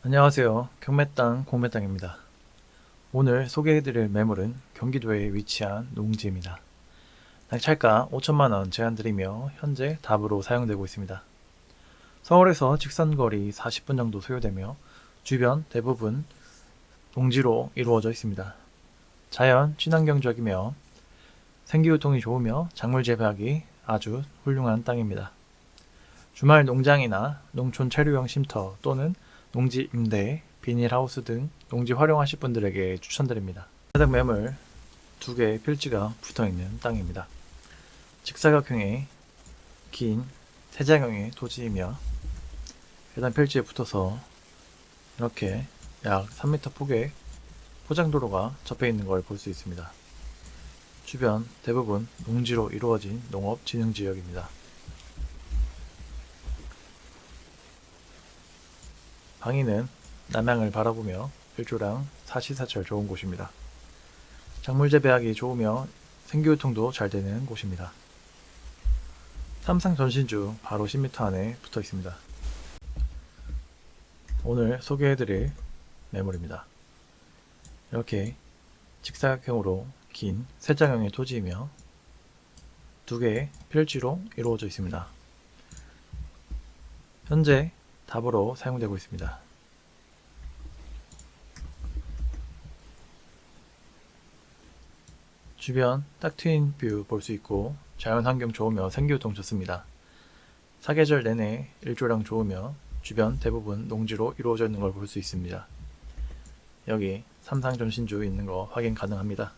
안녕하세요. 경매땅 공매땅입니다. 오늘 소개해드릴 매물은 경기도에 위치한 농지입니다. 낙찰가 5천만원 제한드리며 현재 답으로 사용되고 있습니다. 서울에서 직선거리 40분 정도 소요되며 주변 대부분 농지로 이루어져 있습니다. 자연 친환경적이며 생기후통이 좋으며 작물 재배하기 아주 훌륭한 땅입니다. 주말 농장이나 농촌 체류용 쉼터 또는 농지 임대, 비닐하우스 등 농지 활용하실 분들에게 추천드립니다. 해당 매물 2개의 필지가 붙어있는 땅입니다. 직사각형의 긴 세장형의 토지이며 해당 필지에 붙어서 이렇게 약 3m 폭의 포장도로가 접해있는 걸 볼 수 있습니다. 주변 대부분 농지로 이루어진 농업진흥지역입니다. 방위는 남향을 바라보며 일조량 사시사철 좋은 곳입니다. 작물 재배하기 좋으며 생기후통도 잘 되는 곳입니다. 삼상 전신주 바로 10m 안에 붙어 있습니다. 오늘 소개해드릴 매물입니다. 이렇게 직사각형으로 긴 세장형의 토지이며 2개의 필지로 이루어져 있습니다. 현재 답으로 사용되고 있습니다. 주변 딱 트인 뷰 볼 수 있고 자연환경 좋으며 생기후통 좋습니다. 사계절 내내 일조량 좋으며 주변 대부분 농지로 이루어져 있는 걸 볼 수 있습니다. 여기 삼상전신주 있는 거 확인 가능합니다.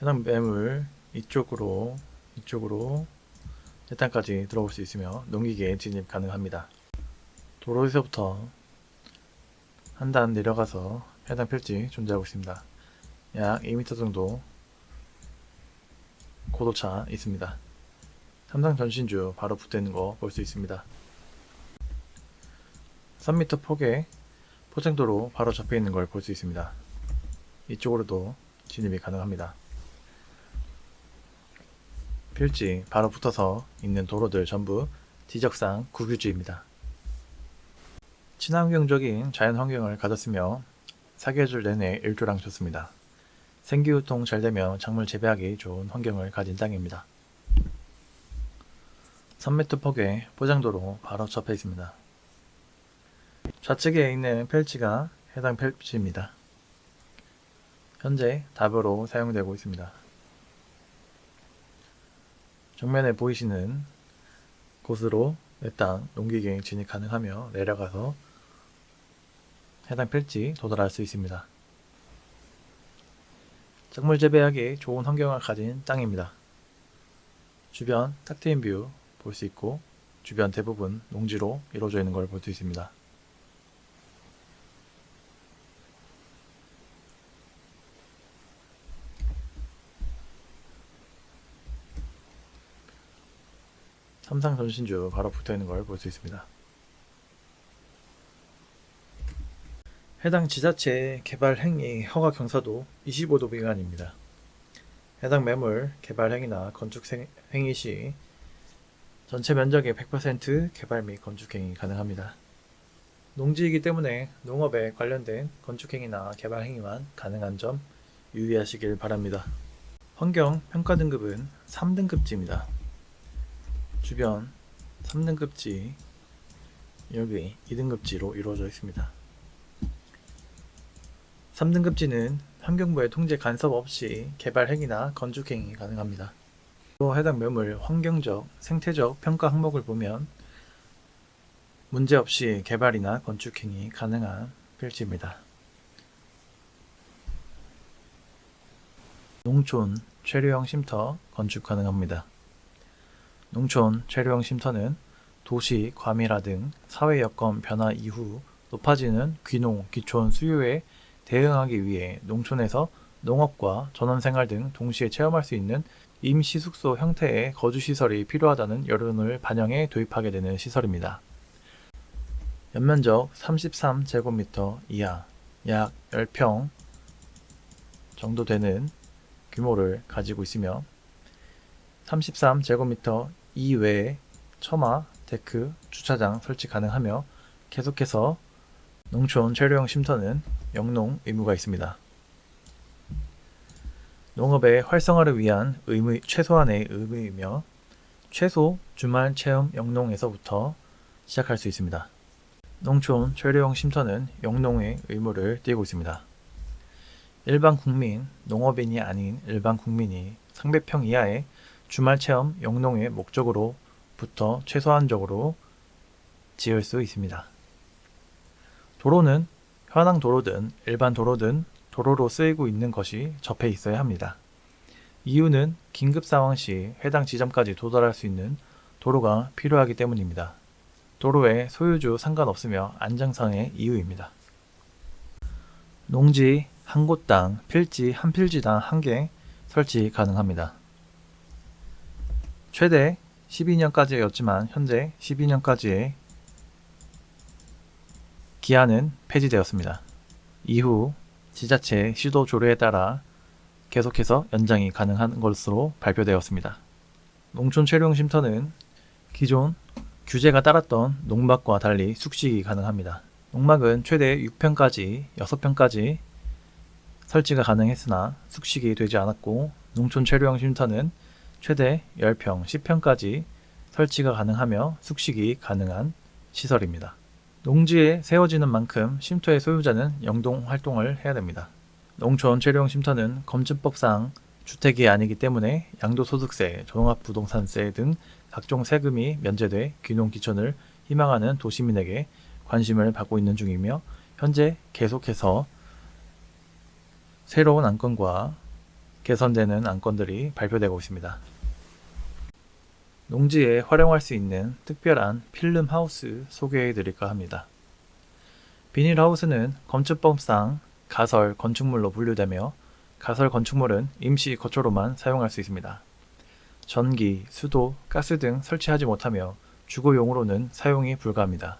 해당 매물 이쪽으로 내 땅까지 들어올 수 있으며 농기계에 진입 가능합니다. 도로에서부터 한 단 내려가서 해당 필지 존재하고 있습니다. 약 2m 정도 고도차 있습니다. 삼상 전신주 바로 붙어 있는 거 볼 수 있습니다. 3m 폭의 포장도로 바로 접해 있는 걸 볼 수 있습니다. 이쪽으로도 진입이 가능합니다. 필지 바로 붙어서 있는 도로들 전부 지적상 국유지입니다. 친환경적인 자연환경을 가졌으며 사계절 내내 일조량 좋습니다. 생기후통 잘 되며 작물 재배하기 좋은 환경을 가진 땅입니다. 3m 폭의 포장도로 바로 접해 있습니다. 좌측에 있는 필지가 해당 필지입니다. 현재 답으로 사용되고 있습니다. 정면에 보이시는 곳으로 내 땅 농기계에 진입 가능하며 내려가서 해당 필지 도달할 수 있습니다. 작물 재배하기 좋은 환경을 가진 땅입니다. 주변 탁 트인 뷰 볼 수 있고 주변 대부분 농지로 이루어져 있는 걸 볼 수 있습니다. 삼상 전신주 바로 붙어 있는 걸 볼 수 있습니다. 해당 지자체 개발 행위 허가 경사도 25도 미만입니다. 해당 매물 개발 행위나 건축 행위 시 전체 면적의 100% 개발 및 건축 행위 가능합니다. 농지이기 때문에 농업에 관련된 건축 행위나 개발 행위만 가능한 점 유의하시길 바랍니다. 환경 평가 등급은 3등급지입니다. 주변 3등급지, 여기 2등급지로 이루어져 있습니다. 3등급지는 환경부의 통제 간섭 없이 개발 행위나 건축 행위 가능합니다. 또 해당 매물 환경적, 생태적 평가 항목을 보면 문제없이 개발이나 건축 행위 가능한 필지입니다. 농촌 체류형 쉼터 건축 가능합니다. 농촌 체류형 쉼터는 도시 과밀화 등 사회 여건 변화 이후 높아지는 귀농, 귀촌 수요에 대응하기 위해 농촌에서 농업과 전원생활 등 동시에 체험할 수 있는 임시 숙소 형태의 거주시설이 필요하다는 여론을 반영해 도입하게 되는 시설입니다. 연면적 33제곱미터 이하, 약 10평 정도 되는 규모를 가지고 있으며 33제곱미터 이외에 처마, 데크, 주차장 설치 가능하며 계속해서 농촌 체류형 쉼터는 영농 의무가 있습니다. 농업의 활성화를 위한 최소한의 의무이며 최소 주말 체험 영농에서부터 시작할 수 있습니다. 농촌 체류형 쉼터는 영농의 의무를 띠고 있습니다. 일반 국민, 농업인이 아닌 일반 국민이 상배평 이하의 주말 체험 영농의 목적으로부터 최소한적으로 지을 수 있습니다. 도로는 현황 도로든 일반 도로든 도로로 쓰이고 있는 것이 접해 있어야 합니다. 이유는 긴급 상황 시 해당 지점까지 도달할 수 있는 도로가 필요하기 때문입니다. 도로의 소유주 상관없으며 안정상의 이유입니다. 농지 한 곳당 필지 한 필지당 1개 설치 가능합니다. 최대 12년까지였지만 현재 12년까지의 기한은 폐지되었습니다. 이후 지자체 시도 조례에 따라 계속해서 연장이 가능한 것으로 발표되었습니다. 농촌 체류형 쉼터는 기존 규제가 따랐던 농막과 달리 숙식이 가능합니다. 농막은 최대 6평까지 6평까지 설치가 가능했으나 숙식이 되지 않았고 농촌 체류형 쉼터는 최대 10평, 10평까지 설치가 가능하며 숙식이 가능한 시설입니다. 농지에 세워지는 만큼 쉼터의 소유자는 영동 활동을 해야 됩니다. 농촌 체류형 쉼터는 검증법상 주택이 아니기 때문에 양도소득세, 종합부동산세 등 각종 세금이 면제돼 귀농 귀촌을 희망하는 도시민에게 관심을 받고 있는 중이며 현재 계속해서 새로운 안건과 개선되는 안건들이 발표되고 있습니다. 농지에 활용할 수 있는 특별한 필름하우스 소개해 드릴까 합니다. 비닐하우스는 건축법상 가설 건축물로 분류되며 가설 건축물은 임시 거처로만 사용할 수 있습니다. 전기, 수도, 가스 등 설치하지 못하며 주거용으로는 사용이 불가합니다.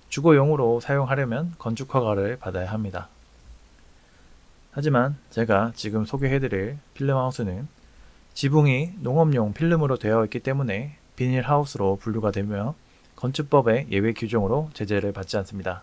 주거용으로 사용하려면 건축허가를 받아야 합니다. 하지만 제가 지금 소개해드릴 필름하우스는 지붕이 농업용 필름으로 되어 있기 때문에 비닐하우스로 분류가 되며 건축법의 예외 규정으로 제재를 받지 않습니다.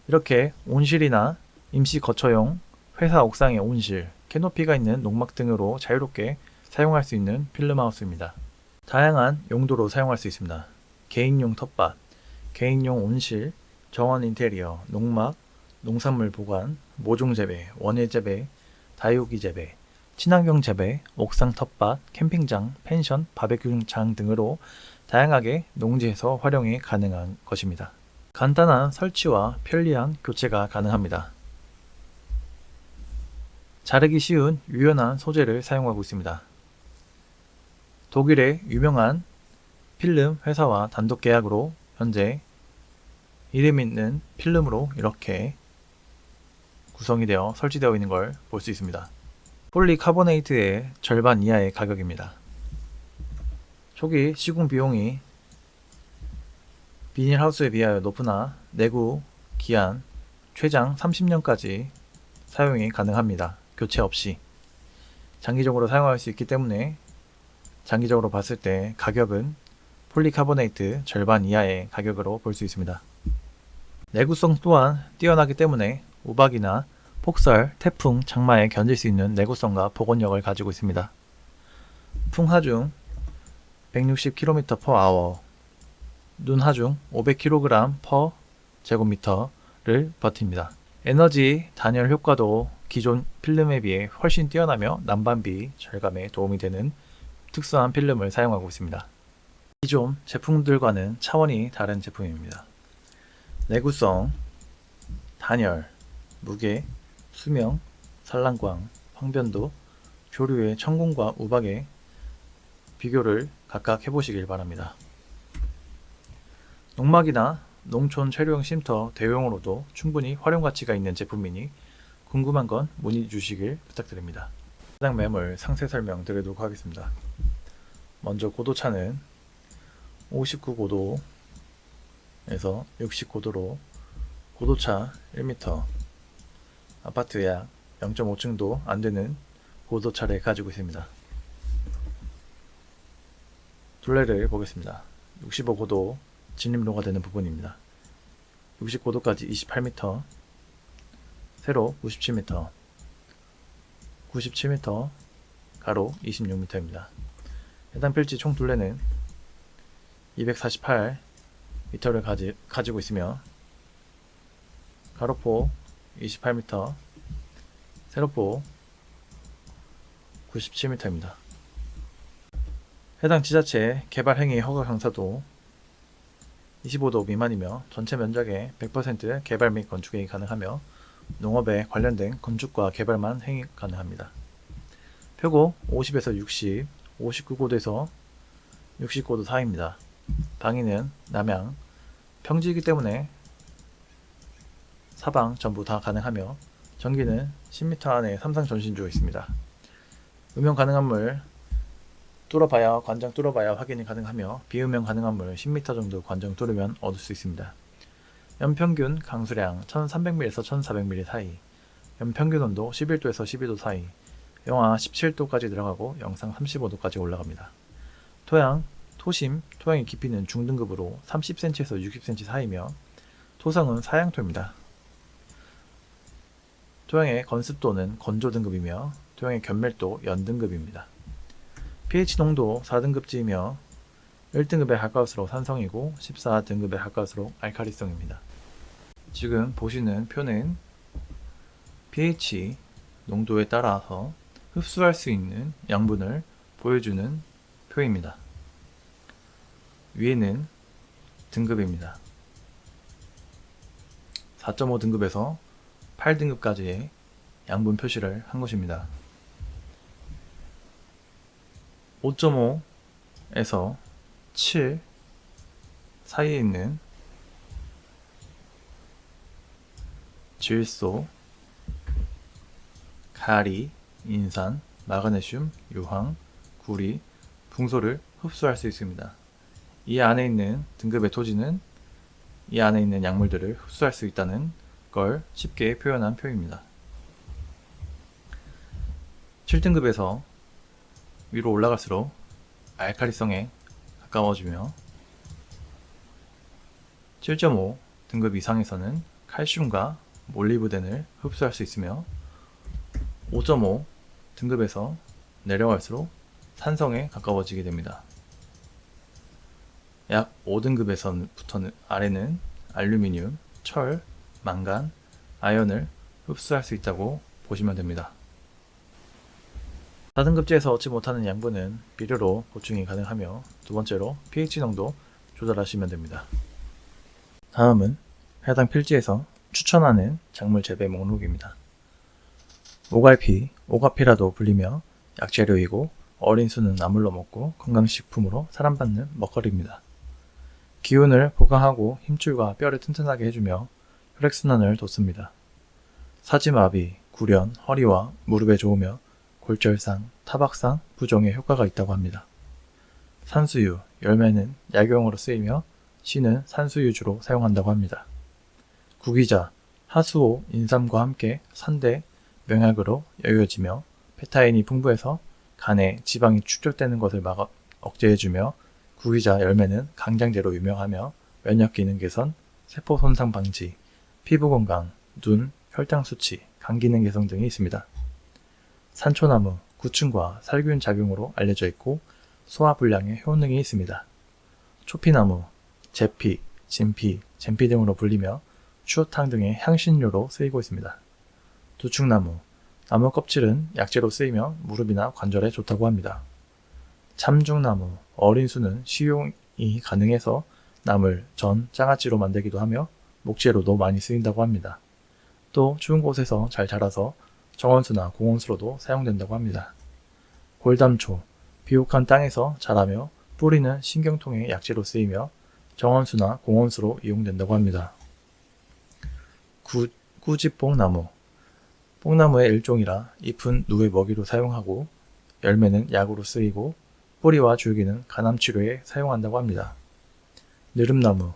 이렇게 온실이나 임시 거처용, 회사 옥상의 온실, 캐노피가 있는 농막 등으로 자유롭게 사용할 수 있는 필름하우스입니다. 다양한 용도로 사용할 수 있습니다. 개인용 텃밭, 개인용 온실, 정원 인테리어, 농막, 농산물 보관, 모종 재배, 원예 재배, 다육이 재배, 친환경 재배, 옥상 텃밭, 캠핑장, 펜션, 바베큐장 등으로 다양하게 농지에서 활용이 가능한 것입니다. 간단한 설치와 편리한 교체가 가능합니다. 자르기 쉬운 유연한 소재를 사용하고 있습니다. 독일의 유명한 필름 회사와 단독 계약으로 현재 이름 있는 필름으로 이렇게 구성이 되어 설치되어 있는 걸 볼 수 있습니다. 폴리카보네이트의 절반 이하의 가격입니다. 초기 시공 비용이 비닐하우스에 비하여 높으나 내구 기한 최장 30년까지 사용이 가능합니다. 교체 없이 장기적으로 사용할 수 있기 때문에 장기적으로 봤을 때 가격은 폴리카보네이트 절반 이하의 가격으로 볼 수 있습니다. 내구성 또한 뛰어나기 때문에 우박이나 폭설, 태풍, 장마에 견딜 수 있는 내구성과 복원력을 가지고 있습니다. 풍하중 160km/h, 눈하중 500kg/제곱미터를 버팁니다. 에너지 단열 효과도 기존 필름에 비해 훨씬 뛰어나며 난방비 절감에 도움이 되는 특수한 필름을 사용하고 있습니다. 기존 제품들과는 차원이 다른 제품입니다. 내구성, 단열, 무게, 수명, 산란광, 황변도, 조류의 천공과 우박의 비교를 각각 해보시길 바랍니다. 농막이나 농촌 체류형 쉼터 대용으로도 충분히 활용 가치가 있는 제품이니 궁금한 건 문의 주시길 부탁드립니다. 해당 매물 상세 설명 드리도록 하겠습니다. 먼저 고도차는 59고도에서 69도로 고도차 1m, 아파트 약 0.5층도 안되는 고도차를 가지고 있습니다. 둘레를 보겠습니다. 65고도 진입로가 되는 부분입니다. 69도까지 28m, 세로 97m, 97m, 가로 26m입니다. 해당 필지 총 둘레는 248m를 가지고 있으며 가로폭 28m, 세로폭 97m입니다. 해당 지자체의 개발 행위 허가 강사도 25도 미만이며 전체 면적의 100% 개발 및 건축행위 가능하며 농업에 관련된 건축과 개발만 행위 가능합니다. 표고 50에서 60, 59고도에서 69도 사이입니다. 방위는 남향, 평지이기 때문에 사방 전부 다 가능하며 전기는 10m 안에 삼성 전신주가 있습니다. 음용 가능한 물 뚫어봐야 관정 뚫어봐야 확인이 가능하며 비음용 가능한 물 10m 정도 관정 뚫으면 얻을 수 있습니다. 연평균 강수량 1300ml에서 1400ml 사이, 연평균 온도 11도에서 12도 사이, 영하 17도까지 들어가고 영상 35도까지 올라갑니다. 토양, 토심, 토양의 깊이는 중등급으로 30cm에서 60cm 사이며 토성은 사양토입니다. 토양의 건습도는 건조 등급이며 토양의 견밀도 연등급입니다. pH 농도 4등급지이며 1등급에 가까울수록 산성이고 14등급에 가까울수록 알칼리성입니다. 지금 보시는 표는 pH 농도에 따라서 흡수할 수 있는 양분을 보여주는 표입니다. 위에는 등급입니다. 4.5 등급에서 8등급까지의 양분 표시를 한 것입니다. 5.5에서 7 사이에 있는 질소, 가리, 인산, 마그네슘, 유황, 구리, 붕소를 흡수할 수 있습니다. 이 안에 있는 등급의 토지는 이 안에 있는 약물들을 흡수할 수 있다는 걸 쉽게 표현한 표입니다. 7등급에서 위로 올라갈수록 알칼리성에 가까워지며 7.5 등급 이상에서는 칼슘과 몰리브덴을 흡수할 수 있으며 5.5 등급에서 내려갈수록 산성에 가까워지게 됩니다. 약 5등급에서부터는 아래는 알루미늄, 철, 망간, 아연을 흡수할 수 있다고 보시면 됩니다. 4등급지에서 얻지 못하는 양분은 비료로 보충이 가능하며 두 번째로 pH 농도 조절하시면 됩니다. 다음은 해당 필지에서 추천하는 작물 재배 목록입니다. 오갈피, 오가피라도 불리며 약재료이고 어린 수는 나물로 먹고 건강식품으로 사랑받는 먹거리입니다. 기운을 보강하고 힘줄과 뼈를 튼튼하게 해주며 혈액순환을 돕습니다. 사지마비, 구련, 허리와 무릎에 좋으며 골절상, 타박상, 부종에 효과가 있다고 합니다. 산수유, 열매는 약용으로 쓰이며 씨는 산수유주로 사용한다고 합니다. 구기자, 하수오, 인삼과 함께 산대, 명약으로 여겨지며 페타인이 풍부해서 간에 지방이 축적되는 것을 억제해주며 구기자 열매는 강장제로 유명하며 면역 기능 개선, 세포 손상 방지, 피부 건강, 눈, 혈당 수치, 간 기능 개선 등이 있습니다. 산초나무, 구충과 살균 작용으로 알려져 있고 소화 불량에 효능이 있습니다. 초피나무, 제피, 진피, 젠피 등으로 불리며 추어탕 등의 향신료로 쓰이고 있습니다. 두충나무, 나무 껍질은 약재로 쓰이며 무릎이나 관절에 좋다고 합니다. 참중나무, 어린 수는 식용이 가능해서 나물, 전, 장아찌로 만들기도 하며 목재로도 많이 쓰인다고 합니다. 또 추운 곳에서 잘 자라서 정원수나 공원수로도 사용된다고 합니다. 골담초, 비옥한 땅에서 자라며 뿌리는 신경통의 약재로 쓰이며 정원수나 공원수로 이용된다고 합니다. 꾸지뽕나무, 뽕나무의 일종이라 잎은 누의 먹이로 사용하고 열매는 약으로 쓰이고 뿌리와 줄기는 간암치료에 사용한다고 합니다. 느릅나무,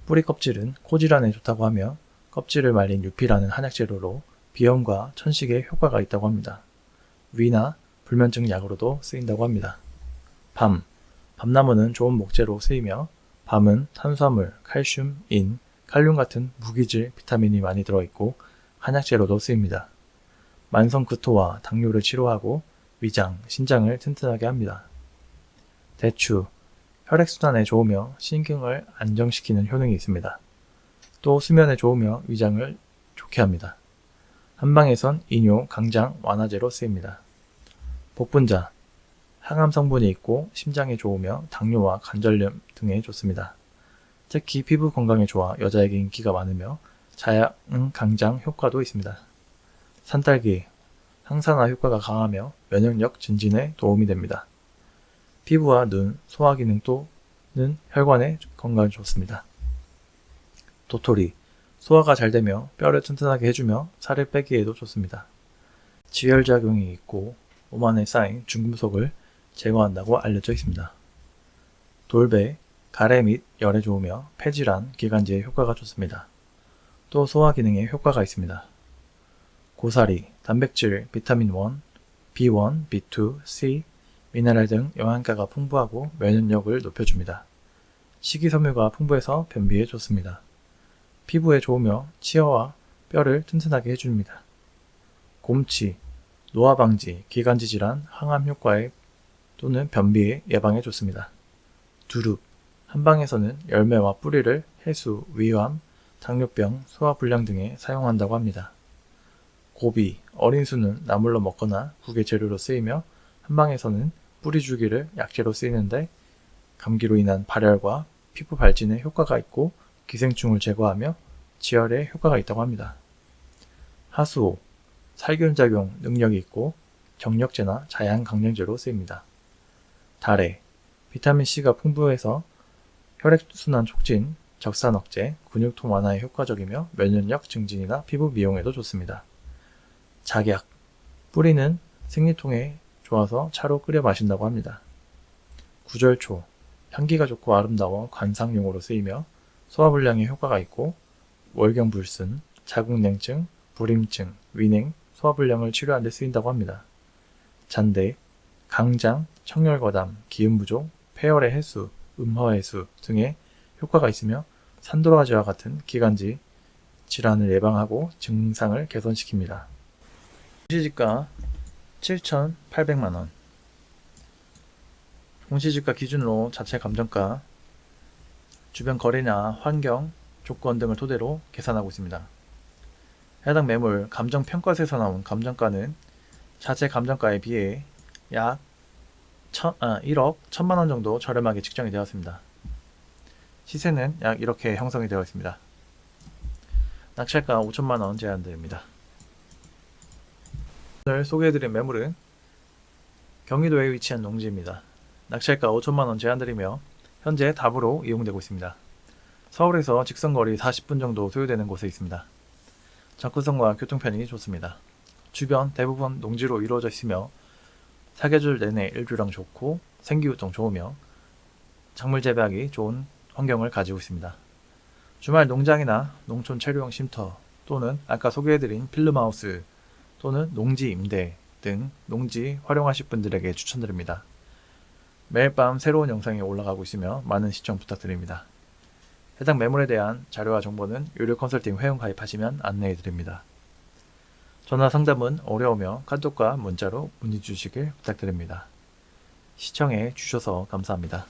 뿌리 껍질은 코질환에 좋다고 하며 껍질을 말린 유피라는 한약재료로 비염과 천식에 효과가 있다고 합니다. 위나 불면증 약으로도 쓰인다고 합니다. 밤나무는 좋은 목재로 쓰이며 밤은 탄수화물, 칼슘, 인, 칼륨 같은 무기질 비타민이 많이 들어있고 한약재로도 쓰입니다. 만성 구토와 당뇨를 치료하고 위장, 신장을 튼튼하게 합니다. 대추, 혈액순환에 좋으며 신경을 안정시키는 효능이 있습니다. 또 수면에 좋으며 위장을 좋게 합니다. 한방에선 이뇨, 강장, 완화제로 쓰입니다. 복분자, 항암 성분이 있고 심장에 좋으며 당뇨와 관절염 등에 좋습니다. 특히 피부 건강에 좋아 여자에게 인기가 많으며 자양 강장 효과도 있습니다. 산딸기, 항산화 효과가 강하며 면역력 증진에 도움이 됩니다. 피부와 눈, 소화기능 또는 혈관의 건강에 좋습니다. 도토리, 소화가 잘 되며 뼈를 튼튼하게 해주며 살을 빼기에도 좋습니다. 지혈작용이 있고 몸 안에 쌓인 중금속을 제거한다고 알려져 있습니다. 돌배, 가래 및 열에 좋으며 폐질환, 기관지에 효과가 좋습니다. 또 소화 기능에 효과가 있습니다. 고사리, 단백질, 비타민 1, B1, B2, C, 미네랄 등 영양가가 풍부하고 면역력을 높여줍니다. 식이섬유가 풍부해서 변비에 좋습니다. 피부에 좋으며 치아와 뼈를 튼튼하게 해줍니다. 곰치, 노화 방지, 기관지 질환, 항암 효과에 또는 변비 예방에 좋습니다. 두릅, 한방에서는 열매와 뿌리를 해수, 위암, 당뇨병, 소화불량 등에 사용한다고 합니다. 고비, 어린 수는 나물로 먹거나 국의 재료로 쓰이며 한방에서는 뿌리 줄기를 약재로 쓰이는데 감기로 인한 발열과 피부 발진에 효과가 있고 기생충을 제거하며 지혈에 효과가 있다고 합니다. 하수오, 살균작용 능력이 있고 정력제나 자양강량제로 쓰입니다. 다래, 비타민C가 풍부해서 혈액순환 촉진, 적산 억제, 근육통 완화에 효과적이며 면역력 증진이나 피부 미용에도 좋습니다. 작약, 뿌리는 생리통에 좋아서 차로 끓여 마신다고 합니다. 구절초, 향기가 좋고 아름다워 관상용으로 쓰이며 소화불량에 효과가 있고 월경불순, 자궁냉증, 불임증, 위냉, 소화불량을 치료하는 데 쓰인다고 합니다. 잔대, 강장, 청열거담, 기운부족, 폐열의 해수, 음허해수 등의 효과가 있으며 산도라지와 같은 기관지 질환을 예방하고 증상을 개선시킵니다. 공시지가 7,800만원, 공시지가 기준으로 자체 감정가, 주변 거래나 환경, 조건 등을 토대로 계산하고 있습니다. 해당 매물 감정평가서에서 나온 감정가는 자체 감정가에 비해 약 1억 1,000만원 정도 저렴하게 측정이 되었습니다. 시세는 약 이렇게 형성이 되어 있습니다. 낙찰가 5천만원 제한됩니다. 오늘 소개해드린 매물은 경기도에 위치한 농지입니다. 낙찰가 5천만원 제한드리며 현재 답으로 이용되고 있습니다. 서울에서 직선거리 40분 정도 소요되는 곳에 있습니다. 접근성과 교통편이 좋습니다. 주변 대부분 농지로 이루어져 있으며 사계절 내내 일조량 좋고 생기후통 좋으며 작물 재배하기 좋은 환경을 가지고 있습니다. 주말 농장이나 농촌 체류형 쉼터 또는 아까 소개해드린 필름하우스 또는 농지 임대 등 농지 활용하실 분들에게 추천드립니다. 매일 밤 새로운 영상이 올라가고 있으며 많은 시청 부탁드립니다. 해당 매물에 대한 자료와 정보는 유료 컨설팅 회원 가입하시면 안내해드립니다. 전화 상담은 어려우며 카톡과 문자로 문의 주시길 부탁드립니다. 시청해 주셔서 감사합니다.